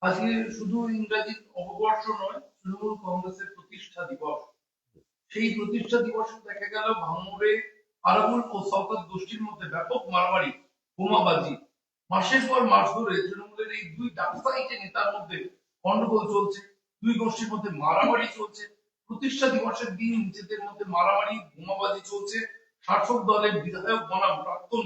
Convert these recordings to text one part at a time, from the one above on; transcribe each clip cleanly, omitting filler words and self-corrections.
আজকে শুধু ইংরাজি নববর্ষ নয়, তৃণমূল কংগ্রেসের প্রতিষ্ঠা দিবস। সেই প্রতিষ্ঠা দিবসে দেখা গেল ভাঙড়ে আরাবুল ও শওকত গোষ্ঠীর মধ্যে ব্যাপক মারামারি, বোমাবাজি। মাসের পর মাস ধরে তৃণমূলের এই দুই ডাকসাইটে নেতার মধ্যে গন্ডগোল চলছে, দুই গোষ্ঠীর মধ্যে মারামারি চলছে। প্রতিষ্ঠা দিবসের দিন নিজেদের মধ্যে মারামারি, বোমাবাজি চলছে। শাসক দলের বিধায়ক বনাম প্রাক্তন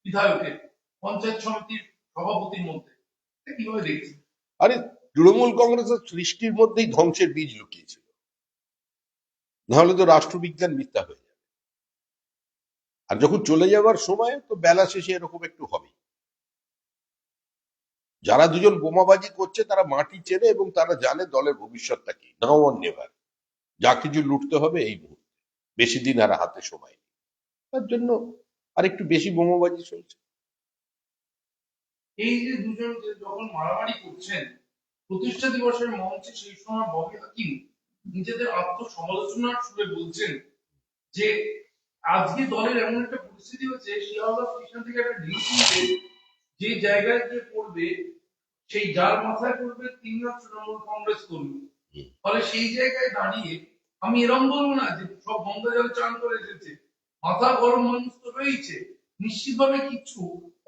বিধায়কের, পঞ্চায়েত সমিতির সভাপতির মধ্যে। এটা কিভাবে দেখছেন? আরে, তৃণমূল কংগ্রেসের সৃষ্টির মধ্যেই ধ্বংসের বীজ লুকিয়েছিল, নাহলে তো রাষ্ট্রবিজ্ঞান মিথ্যা হয়ে যাবে। আর যখন চলে যাওয়ার সময় তো বেলা শেষে এরকম একটু হবে। যারা দুজন বোমাবাজি করছে তারা মাটি চেনে এবং তারা জানে দলের ভবিষ্যৎটা কি। নাও অন নেভার, যা কিছু লুটতে হবে এই মুহূর্তে, বেশি দিন আর হাতে সময় নেই। তার জন্য আর একটু বেশি বোমাবাজি চলছে। এই যে দুজন যখন মারামারি করছেন প্রতিষ্ঠা দিবসের মঞ্চে, সেই সময় ববি হাকিম নিজেদের আত্মসমালোচনার সুরে বলছেন যে আজকে দলের এমন একটা পরিস্থিতি হচ্ছে, শিয়ালদা স্টেশন থেকে একটা ঢিল ছুঁড়ে যে জায়গায় গিয়ে পড়বে, সেই যার মাথায় পড়বে তিনিও তৃণমূল কংগ্রেস কর্মী। ফলে সেই জায়গায় দাঁড়িয়ে আমি এরকম বলবো না যে সব গঙ্গা জল চান করে এসেছে, মাথা গরম মানুষ তো রয়েছে। নিশ্চিতভাবে কিছু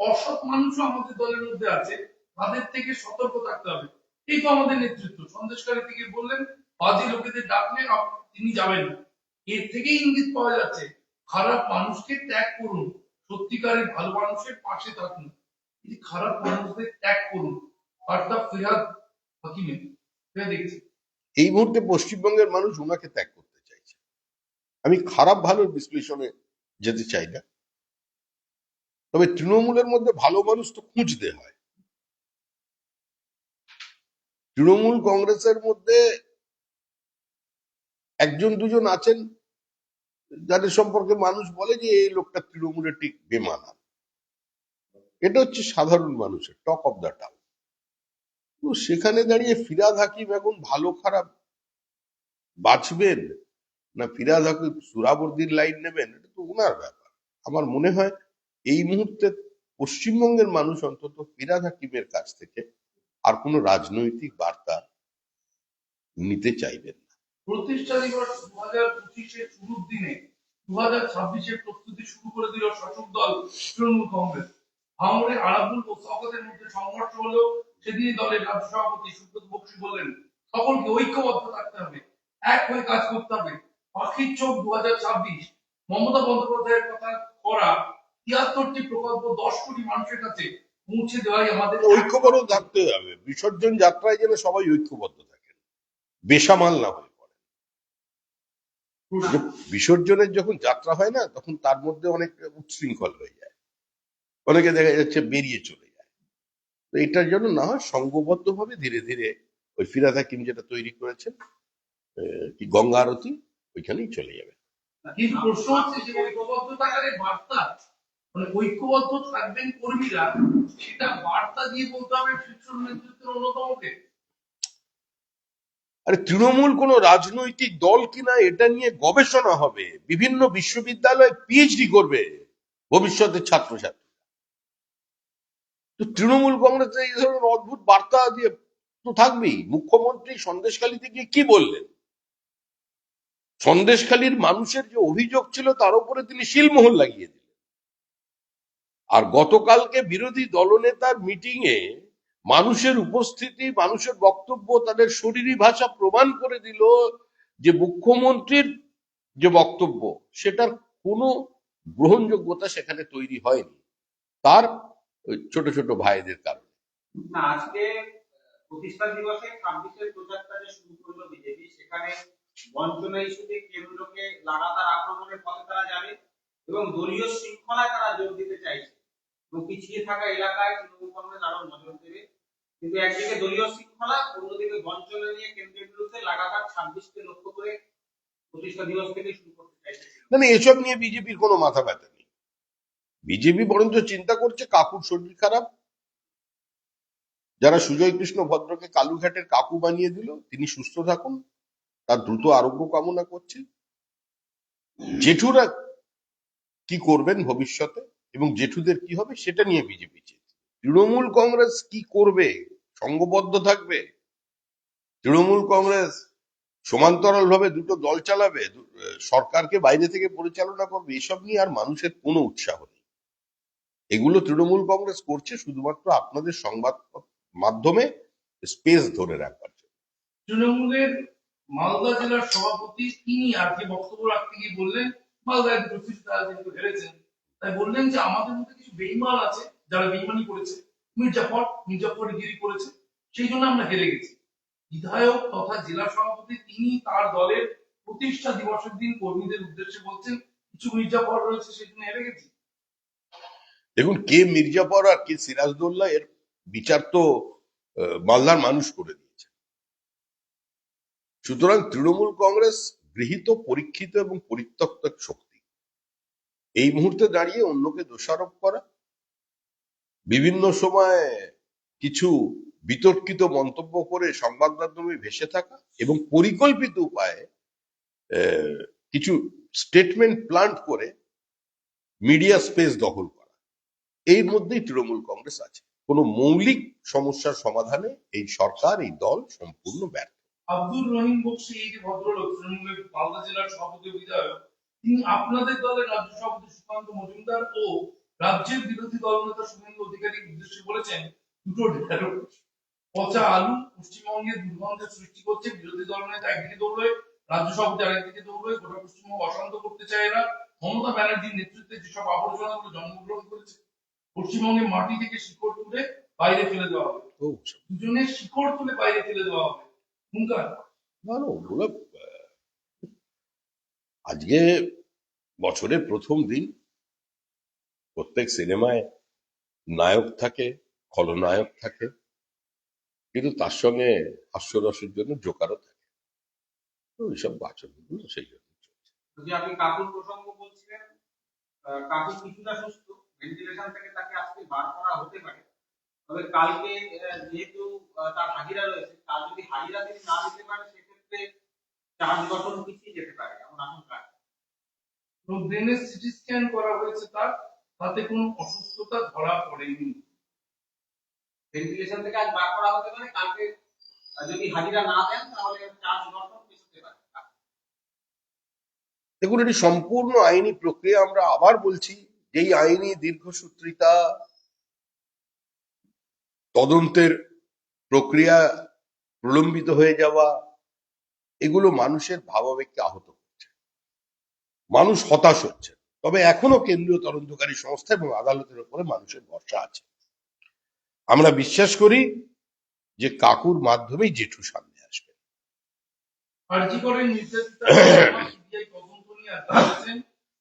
অসৎ মানুষও আমাদের দলের মধ্যে আছে, তাদের থেকে সতর্ক থাকতে হবে। এই তো আমাদের নেতৃত্ব সন্দেশকারী থেকে বললেন বাজে লোকেদের ডাকলে তিনি যাবেন না। এর থেকেই ইঙ্গিত পাওয়া যাচ্ছে খারাপ মানুষকে ত্যাগ করুন, সত্যিকারের ভালো মানুষের পাশে থাকুন। এই খারাপ মানুষদের ত্যাগ করুন, বার্তা ফিরহাদ হাকিমের। দেখছি এই মুহূর্তে পশ্চিমবঙ্গের মানুষ ওনাকে ত্যাগ করতে চাইছে। আমি খারাপ ভালোর বিশ্লেষণে যেতে চাই না, তবে তৃণমূলের মধ্যে ভালো মানুষ তো খুঁজতে হয়। তৃণমূল কংগ্রেসের মধ্যে একজন দুজন আছেন যাদের সম্পর্কে মানুষ বলে যে এই লোকটা তৃণমূলে ঠিক বেমানান। এটা হচ্ছে সাধারণ মানুষের টক অফ দ্য টাউন। তো সেখানে দাঁড়িয়ে ফিরহাদ হাকিম এখন ভালো খারাপ বাঁচবেন না ফিরহাদ হাকিম সুরাবর্দির লাইন নেবেন, এটা তো ওনার ব্যাপার। আমার মনে হয় এই মুহূর্তে পশ্চিমবঙ্গের মানুষ অন্তত ফিরহাদ হাকিমের কাছ থেকে আর কোনো রাজনৈতিক বার্তা নিতে চাইবেন না। প্রতিষ্ঠা দিবস 2025-এর শুরুর দিনে 2026-এর প্রস্তুতি শুরু করে দিল শাসক দল তৃণমূল কংগ্রেস। ভাঙড়ে আরাবুল ও শওকতের মধ্যে সংঘর্ষ হলো। সেদিনই দলের রাজ্য সভাপতি সুব্রত বক্সী বললেন সকলকে ঐক্যবদ্ধ থাকতে হবে, এক হয়ে কাজ করতে হবে। পাখির চোখ 2026, মমতা বন্দ্যোপাধ্যায়ের কথা করা 73টি প্রকল্প 10 কোটি মানুষের কাছে পৌঁছে দেওয়াই আমাদের ঐক্যবদ্ধ থাকতে হবে। বিসর্জন যাত্রায় যেন সবাই ঐক্যবদ্ধ থাকেন, বেসামাল না হয়ে পড়ে। বিসর্জনের যখন যাত্রা হয় না, তখন তার মধ্যে অনেক উচ্ছৃঙ্খল হয়ে যায়, অনেকে দেখা যাচ্ছে বেরিয়ে চলে যায়। তো এটার জন্য না হয় সংঘবদ্ধ ভাবে ধীরে ধীরে ওই ফিরহাদ হাকিম যেটা তৈরি করেছেন, কি গঙ্গা আরতি, ওইখানেই চলে যাবে। কিন্তু প্রশ্ন হচ্ছে যে ঐক্যবদ্ধ থাকার বার্তা, মানে ঐক্যবদ্ধ থাকবেন কর্মীরা, সেটা বার্তা দিয়ে বলতে হবে শীর্ষ নেতৃত্বের অন্যতমকে। আরে, তৃণমূল কোনো রাজনৈতিক দল কিনা এটা নিয়ে গবেষণা হবে, বিভিন্ন বিশ্ববিদ্যালয়ে পিএইচডি করবে ভবিষ্যতের ছাত্রছাত্রী। তো তৃণমূল কংগ্রেস এই ধরনের অদ্ভুত বার্তা দিয়ে তো থাকবেই। মুখ্যমন্ত্রী সন্দেশখালী গিয়ে কি বললেন? সন্দেশখালীর মানুষের যে অভিযোগ ছিল তার উপরে তিনি শিলমোহর লাগিয়ে দিলেন। আর গতকালকে বিরোধী দলনেতার মিটিং এ মানুষের উপস্থিতি, মানুষের বক্তব্য, তাদের শরীরী ভাষা প্রমাণ করে দিল যে মুখ্যমন্ত্রীর যে বক্তব্য সেটার কোনো গ্রহণযোগ্যতা সেখানে তৈরি হয়নি, তার ওই ছোট ছোট ভাইদের কারণে। না, আজকে প্রতিষ্ঠা দিবসে 26-এর প্রচারটা যে শুরু করলো বিজেপি, সেখানে বঞ্চনা ইস্যুতে কেন্দ্রকে লাগাতার আক্রমণের পথে তারা যাবে এবং দলীয় শৃঙ্খলায় তারা যোগ দিতে চাইছে এবং পিছিয়ে থাকা এলাকায় তৃণমূল কংগ্রেস আরো নজর দেবে। কিন্তু একদিকে দলীয় শৃঙ্খলা, অন্যদিকে বঞ্চনা নিয়ে কেন্দ্রের বিরুদ্ধে লাগাতার 26কে লক্ষ্য করে প্রতিষ্ঠা দিবস থেকে শুরু করতে চাইছে। মানে এসব নিয়ে বিজেপির কোনো মাথা ব্যথা নেই। বিজেপি বরঞ্চ চিন্তা করছে কাকুর শরীর খারাপ, যারা সুজয় কৃষ্ণ ভদ্রকে কালুঘাটের কাকু বানিয়ে দিল, তিনি সুস্থ থাকুন, তার দ্রুত আরোগ্য কামনা করছে। জেঠুরা কি করবেন ভবিষ্যতে এবং জেঠুদের কি হবে সেটা নিয়ে বিজেপি চিন্তা। তৃণমূল কংগ্রেস কি করবে সংঘবদ্ধ থাকবে, তৃণমূল কংগ্রেস সমান্তরাল ভাবে দুটো দল চালাবে, সরকারকে বাইরে থেকে পরিচালনা করবে, এসব নিয়ে আর মানুষের কোনো উৎসাহ নেই। এগুলো তৃণমূল কংগ্রেস করছে শুধুমাত্র আপনাদের সংবাদ মাধ্যমে স্পেস ধরে রাখবার জন্য। তৃণমূলের মালদা জেলার সভাপতি তিনি আজকে বক্তব্য রাখতে গিয়ে বললেন, মালদায় দুটো সিট তারা যেহেতু হেরেছেন, তাই বললেন যে আমাদের মধ্যে কিছু বেইমান আছে যারা বেইমানি করেছে, মির্জাফরগিরি করেছে, সেই জন্য আমরা হেরে গেছি। বিধায়ক তথা জেলা সভাপতি তিনি তার দলের প্রতিষ্ঠা দিবসের দিন কর্মীদের উদ্দেশ্যে বলছেন কিছু মির্জাফর রয়েছে সেই জন্য হেরে গেছি। দেখুন, কে মির্জাফর আর কে সিরাজদৌল্লা এর বিচার তো মালদার মানুষ করে দিয়েছে। সুতরাং তৃণমূল কংগ্রেস গৃহীত, পরীক্ষিত এবং পরিত্যক্ত এক শক্তি। এই মুহূর্তে দাঁড়িয়ে অন্যকে দোষারোপ করা, বিভিন্ন সময় কিছু বিতর্কিত মন্তব্য করে সংবাদ মাধ্যমে ভেসে থাকা এবং পরিকল্পিত উপায়ে কিছু স্টেটমেন্ট প্লান্ট করে মিডিয়া স্পেস দখল করা, এই মধ্যেই তৃণমূল কংগ্রেস আছে। কোনো মৌলিক সমস্যার সমাধানে এই সরকার, এই দল সম্পূর্ণ ব্যর্থ। আব্দুর রহিম বক্সি, এই যে ভদ্রলোক তৃণমূলের মালদা জেলার সভাপতি বিধায়ক, তিনি আপনাদের দলের রাজ্য সভাপতি সুকান্ত মজুমদার ও রাজ্যের বিরোধী দলনেতা শুভেন্দু অধিকারীর উদ্দেশ্যে বলেছেন দুটো ঢেঁড়ো পচা আলু পশ্চিমবঙ্গে দুর্গন্ধের সৃষ্টি করছে। বিরোধী দলনেতা একদিকে দৌড়ে, রাজ্য সভাপতি আরেকদিকে দৌড়ে, গোটা পশ্চিমবঙ্গ অশান্ত করতে চায় এরা। মমতা ব্যানার্জির নেতৃত্বে যেসব আবর্জনাগুলো জন্মগ্রহণ করেছে, পশ্চিমবঙ্গের মাটি থেকে শিকড় তুলে বাইরে ফেলে দেওয়া হবে, দুজনের শিকড় তুলে বাইরে ফেলে দেওয়া হবে। আজকে বছরের প্রথম দিন, প্রত্যেক সিনেমায় নায়ক থাকে, খলনায়ক থাকে, কিন্তু তার সঙ্গে হাস্যরসের জন্য জোকারও থাকে। তো এইসব বাচনগুলো সেই জন্য চলছে। যদি আপনি কাকুর প্রসঙ্গ বলছিলেন, কাকু কিছুটা সুস্থ, ভেন্টিলেশন থেকে তাকে আজকে বার করা হতে পারে। তবে কালকে যেহেতু তার হাজিরা রয়েছে, তার যদি হাজিরা তিনি না দিতে পারে সেক্ষেত্রে চার্জ গঠন পিছিয়ে যেতে পারে এমন আশঙ্কা। ব্রেনের সিটি স্ক্যান করা হয়েছে তার, তাতে কোনো অসুস্থতা ধরা পড়েনি। ভেন্টিলেশন থেকে আজ বার করা হতে পারে, কালকে যদি হাজিরা না দেন তাহলে চার্জ গঠন পিছতে পারে। দেখুন, এটি সম্পূর্ণ আইনি প্রক্রিয়া। আমরা আবার বলছি, যেই আইনি দীর্ঘসূত্রিতা, তদন্তের প্রক্রিয়া প্রলম্বিত হয়ে যাওয়া, এগুলো মানুষের ভাবাবেগকে আহত করছে, মানুষ হতাশ হচ্ছে। তবে এখনো কেন্দ্রীয় তদন্তকারী সংস্থা এবং আদালতের উপরে মানুষের ভরসা আছে। আমরা বিশ্বাস করি যে কাকুর মাধ্যমেই জেঠু সামনে আসবে। আরজি করেন নির্যাতিতা সিবিআই তদন্ত নিয়ে বলেছেন,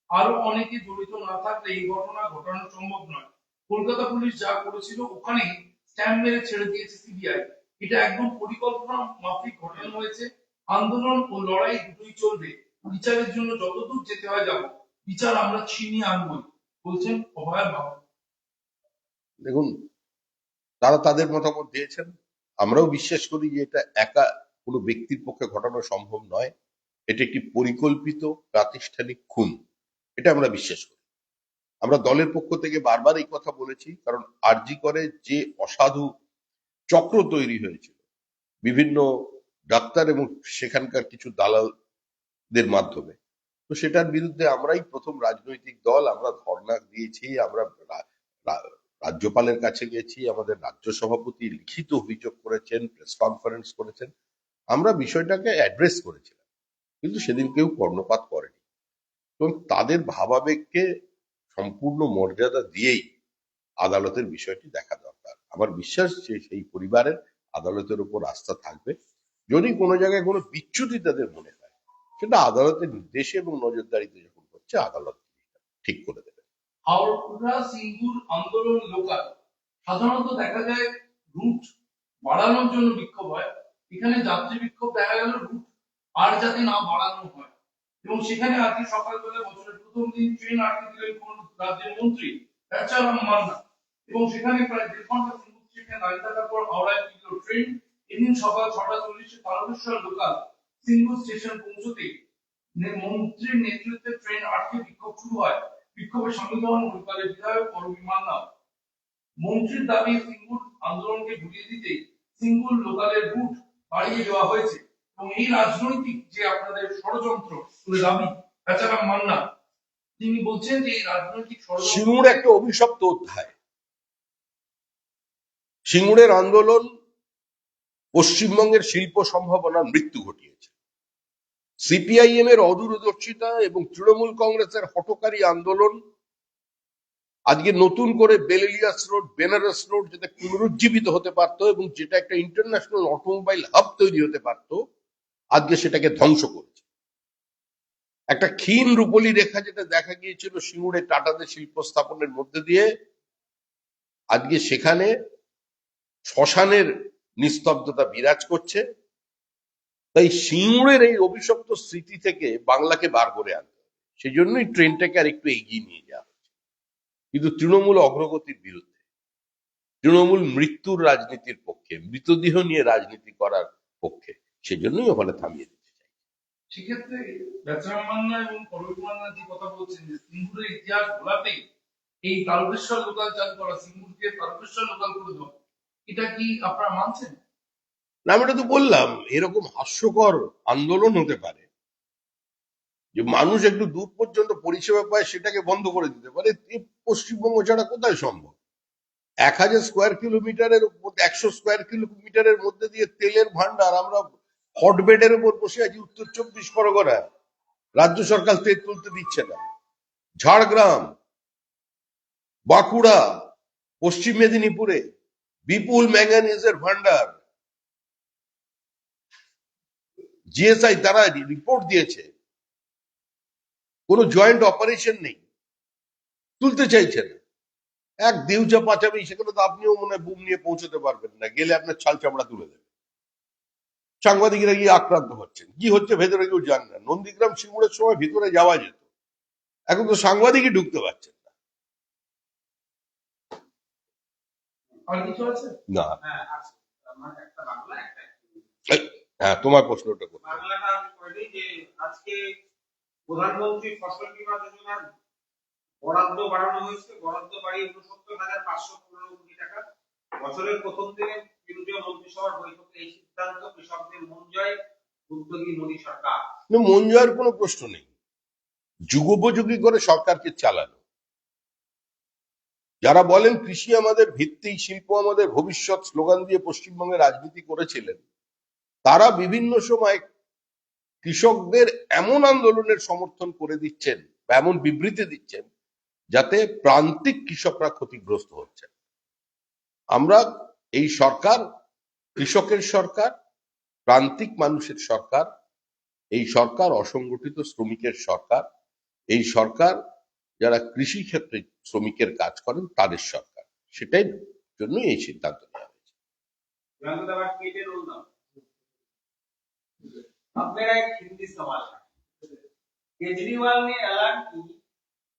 আরো অনেকে জড়িত না থাকলে এই ঘটনা ঘটানো সম্ভব নয়। কলকাতা পুলিশ যা করেছিল ওখানেই স্ট্যাম্প মেরে ছেড়ে দিয়েছে সিবিআই। এটা একদম পরিকল্পনা মাফিক ঘটানো হয়েছে। আন্দোলন ও লড়াই দুটোই চলবে, বিচারের জন্য যতদূর যেতে হয় যাব, বিচার আমরা ছিনিয়ে আনবো, বলছেন অভয়ের বাবা। দেখুন, তারা তাদের মতামত দিয়েছেন। আমরাও বিশ্বাস করি যে এটা একা কোনো ব্যক্তির পক্ষে ঘটানো সম্ভব নয়। এটা একটি পরিকল্পিত প্রাতিষ্ঠানিক খুন, এটা আমরা বিশ্বাস করি। আমরা দলের পক্ষ থেকে বারবার এই কথা বলেছি, কারণ আরজি করে যে অসাধু চক্র তৈরি হয়েছিল বিভিন্ন ডাক্তার এবং সেখানকার কিছু দালালদের মাধ্যমে, তো সেটার বিরুদ্ধে আমরাই প্রথম রাজনৈতিক দল। আমরা ধর্ণা দিয়েছি, আমরা রাজ্যপালের কাছে গেছি, আমাদের রাজ্য সভাপতি লিখিত অভিযোগ করেছেন, প্রেস কনফারেন্স করেছেন, আমরা বিষয়টাকে অ্যাড্রেস করেছিলাম, কিন্তু সেদিন কেউ কর্ণপাত করেনি। এবং তাদের ভাবাবেগকে সম্পূর্ণ মর্যাদা দিয়েই আদালতের বিষয়টি দেখা দরকার। আমার বিশ্বাস যে সেই পরিবারের আদালতের উপর আস্থা থাকবে। যদি কোনো জায়গায় কোনো বিচ্যুতি তাদের মনে হয়, সেটা আদালতের নির্দেশে এবং নজরদারিতে যখন হচ্ছে, আদালত ঠিক করে দেবে। হাওড়া সিঙ্গুর আন্দোলন লোকাল, সাধারণত দেখা যায় রুট বাড়ানোর জন্য বিক্ষোভ হয়, এখানে যাত্রী বিক্ষোভ দেখা গেল রুট আর যাতে না বাড়ানো হয়। এবং সেখানে আজকে সকালবেলা বছরের প্রথম দিন ট্রেন আটকে দিলেন কোন রাজ্যের মন্ত্রী রাচারাম মান্না, এবং সেখানে প্রায় 1.5 ঘন্টা সিঙ্গুর স্টেশনে দাঁড়িয়ে থাকার পর হাওড়ায় ফিরল ট্রেন। এদিন সকাল 6:40 তারকেশ্বর লোকাল সিঙ্গুর স্টেশন পৌঁছতে মন্ত্রীর নেতৃত্বে ট্রেন আটকে বিক্ষোভ শুরু হয়। বিক্ষোভে সামিল হন লোকালের বিধায়ক অরবিন্দ মান্না। মন্ত্রীর দাবি সিঙ্গুর আন্দোলনকে ঘুরিয়ে দিতে সিঙ্গুল লোকালের রুট বাড়িয়ে দেওয়া হয়েছে এবং এই রাজনৈতিক যে আপনাদের ষড়যন্ত্র বলে দাবি বেচারাম মান্না তিনি বলছেন যে এই রাজনৈতিক ষড়যন্ত্র সিঙ্গুর একটা অভিশপ্ত অধ্যায়। সিঙ্গুরের আন্দোলন পশ্চিমবঙ্গের শিল্প সম্ভাবনার মৃত্যু ঘটিয়েছে। সিপিআইএম এর অদূরদর্শিতা এবং তৃণমূল কংগ্রেসের হঠকারী আন্দোলন আজকে নতুন করে বেলিলিয়াস রোড, বেনারস রোড যেটা পুনরুজ্জীবিত হতে পারত এবং যেটা একটা ইন্টারন্যাশনাল অটোমোবাইল হাব তৈরি হতে পারত, আজকে সেটাকে ধ্বংস করেছে। একটা ক্ষীণ রূপলি রেখা যেটা দেখা গিয়েছিল সিঙ্গুরে টাটাদের শিল্প স্থাপনের মধ্যে দিয়ে, আজকে সেখানে শ্মশানের নিস্তব্ধতা বিরাজ করছে। তাই সিঙ্গুরের এই অভিশপ্ত স্মৃতি থেকে বাংলাকে বার করে আনতে হবে। সেই জন্যই ট্রেনটাকে আর একটু এগিয়ে নিয়ে যাওয়া হচ্ছে। কিন্তু তৃণমূল অগ্রগতির বিরুদ্ধে, তৃণমূল মৃত্যুর রাজনীতির পক্ষে, মৃতদেহ নিয়ে রাজনীতি করার পক্ষে। সেজন্যই ওখানে থামিয়ে দিতে চাই। সেক্ষেত্রে বেচারাম মান্না এবং পরবীর মান্না যে কথা বলছেন যে সিঙ্গুরের ইতিহাস ভোলাতেই এই তারকেশ্বর লোকাল চালু করা, সিঙ্গুরকে তারকেশ্বর লোকাল করে দেওয়া, এটা কি আপনারা মানছেন? না, আমি এটা তো বললাম, এরকম হাস্যকর আন্দোলন হতে পারে যে মানুষ একটু দূর পর্যন্ত পরিষেবা পায়, সেটাকে বন্ধ করে দিতে পারে। এ পশ্চিমবঙ্গ ছাড়া কোথায় সম্ভব? 1000 স্কোয়ার কিলোমিটারের 100 স্কোয়ার কিলোমিটারের মধ্যে দিয়ে তেলের ভান্ডার, আমরা হটবেডের উপর বসে আছি উত্তর 24 পরগনা, রাজ্য সরকার তেল তুলতে দিচ্ছে না। ঝাড়গ্রাম, বাঁকুড়া, পশ্চিম মেদিনীপুরে বিপুল ম্যাঙ্গানিজের ভান্ডার। জিএসআই তারা রিপোর্ট দিয়েছে, কোনো জয়েন্ট অপারেশন নেই, তুলতে চাইছে না। এক দেউচা পাচামি, সেখানে তো আপনিও মনে হয় বুম নিয়ে পৌঁছতে পারবেন না, গেলে আপনার ছাল চামড়া তুলে দেবে। সাংবাদিকরা গিয়ে আক্রান্ত হচ্ছেন, কি হচ্ছে ভেতরে কেউ জান না। নন্দীগ্রাম সিঙ্গুরের সময় ভিতরে যাওয়া যেত, এখন তো সাংবাদিকই ঢুকতে পারছেন আর কিছু আছে? না। হ্যাঁ আছে, আমার একটা বাংলা একটা হ্যাঁ, তোমার প্রশ্নটা করো। বাংলাটা আমি করে দিই যে আজকে প্রধানমন্ত্রী ফসল বীমা যোজনার বরাদ্দ বাড়ানো হয়েছে, বরাদ্দ বাড়িয়ে 69,515 কোটি টাকা। বছরের প্রথম দিনে কেন্দ্রীয় মন্ত্রিসভার বৈঠকে এই সিদ্ধান্ত কৃষকদের মন জয়, উদ্যোগী মোদী সরকার। মন জয়ের কোনো প্রশ্ন নেই, যুগোপযোগী করে সরকারকে চালানো। যারা বলেন কৃষি আমাদের ভিত্তি, শিল্প আমাদের ভবিষ্যৎ স্লোগান দিয়ে পশ্চিমবঙ্গে রাজনীতি করেছিলেন, তারা বিভিন্ন সময় কৃষকদের এমন আন্দোলনের সমর্থন করে দিচ্ছেন বা এমন বিবৃতি দিচ্ছেন যাতে প্রান্তিক কৃষকরা ক্ষতিগ্রস্ত হচ্ছেন। আমরা, এই সরকার কৃষকের সরকার, প্রান্তিক মানুষের সরকার, এই সরকার অসংগঠিত শ্রমিকের সরকার, এই সরকার যারা কৃষি ক্ষেত্রে শ্রমিকের কাজ করেন তাদের সরকার। সেটাই জন্যই এই সিদ্ধান্ত নেওয়া হয়েছে। अब मेरा एक हिंदी सवाल है। केजरीवाल ने ऐलान की